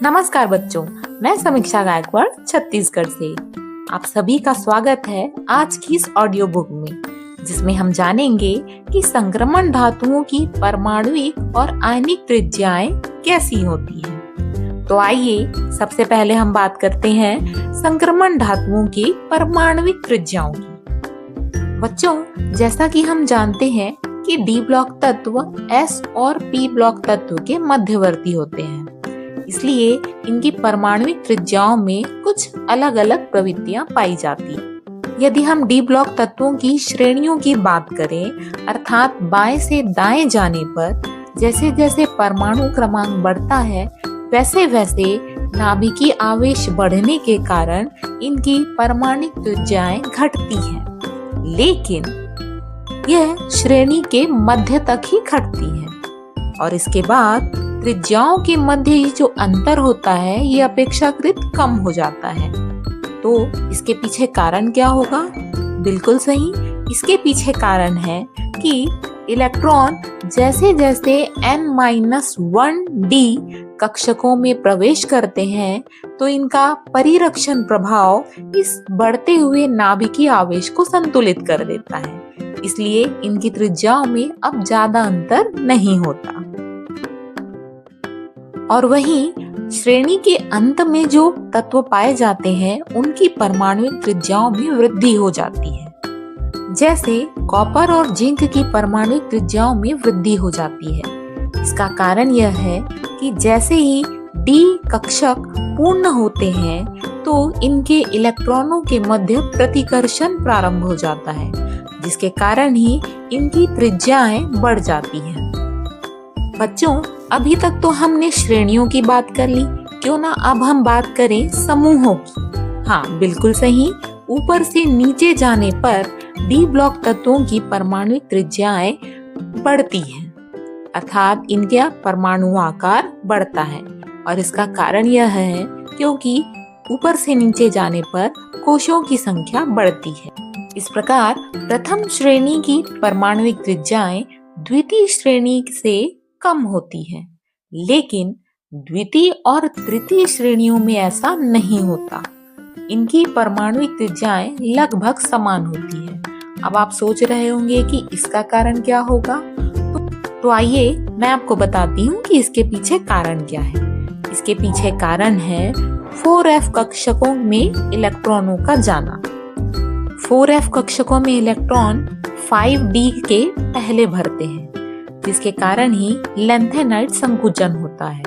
नमस्कार बच्चों, मैं समीक्षा गायकवाड़ छत्तीसगढ़ से आप सभी का स्वागत है आज की इस ऑडियो बुक में, जिसमें हम जानेंगे कि संक्रमण धातुओं की परमाणुिक और आयनिक त्रिज्याएं कैसी होती हैं। तो आइए सबसे पहले हम बात करते हैं संक्रमण धातुओं की परमाणुिक त्रिज्याओं की। बच्चों, जैसा कि हम जानते हैं कि डी ब्लॉक तत्व एस और पी ब्लॉक तत्व के मध्यवर्ती होते हैं, इसलिए इनकी परमाणुिक त्रिज्याओं में कुछ अलग अलग प्रवृत्तियां पाई जाती हैं। यदि हम डी ब्लॉक तत्वों की श्रेणियों की बात करें, अर्थात बाएं से दाएं जाने पर जैसे जैसे परमाणु क्रमांक बढ़ता है, वैसे वैसे नाभिकीय आवेश बढ़ने के कारण इनकी परमाणुिक त्रिज्याएं घटती हैं, लेकिन यह श्रेणी के मध्य तक ही घटती है और इसके बाद त्रिज्याओं के मध्य ही जो अंतर होता है ये अपेक्षाकृत कम हो जाता है। तो इसके पीछे कारण क्या होगा? बिल्कुल सही, इसके पीछे कारण है कि इलेक्ट्रॉन जैसे जैसे n-1d कक्षकों में प्रवेश करते हैं तो इनका परिरक्षण प्रभाव इस बढ़ते हुए नाभिकीय आवेश को संतुलित कर देता है, इसलिए इनकी त्रिज्याओं में अब ज्यादा अंतर नहीं होता। और वहीं श्रेणी के अंत में जो तत्व पाए जाते हैं उनकी परमाणुिक त्रिज्याओं में वृद्धि हो जाती है। जैसे कॉपर और जिंक की परमाणुिक त्रिज्याओं में वृद्धि हो जाती है। इसका कारण यह है कि जैसे ही डी कक्षक पूर्ण होते हैं तो इनके इलेक्ट्रॉनों के मध्य प्रतिकर्षण प्रारंभ हो जाता है, जिसके कारण ही इनकी त्रिज्याएं बढ़ जाती हैं। बच्चों, अभी तक तो हमने श्रेणियों की बात कर ली, क्यों ना अब हम बात करें समूहों की। हाँ, बिल्कुल सही, ऊपर से नीचे जाने पर डी ब्लॉक तत्वों की परमाणुिक त्रिज्याएं बढ़ती हैं, अर्थात इनका परमाणु आकार बढ़ता है और इसका कारण यह है क्योंकि ऊपर से नीचे जाने पर कोशों की संख्या बढ़ती है। इस प्रकार प्रथम श्रेणी की परमाणुिक त्रिज्याएं द्वितीय श्रेणी से कम होती है, लेकिन द्वितीय और तृतीय श्रेणियों में ऐसा नहीं होता। इनकी परमाणुिक त्रिज्याएं लगभग समान होती है। अब आप सोच रहे होंगे कि इसका कारण क्या होगा, तो आइए मैं आपको बताती हूँ कि इसके पीछे कारण क्या है। इसके पीछे कारण है 4f कक्षकों में इलेक्ट्रॉनों का जाना। 4f कक्षकों में इलेक्ट्रॉन 5d के पहले भरते हैं, जिसके कारण ही लैंथेनाइट संकुचन होता है।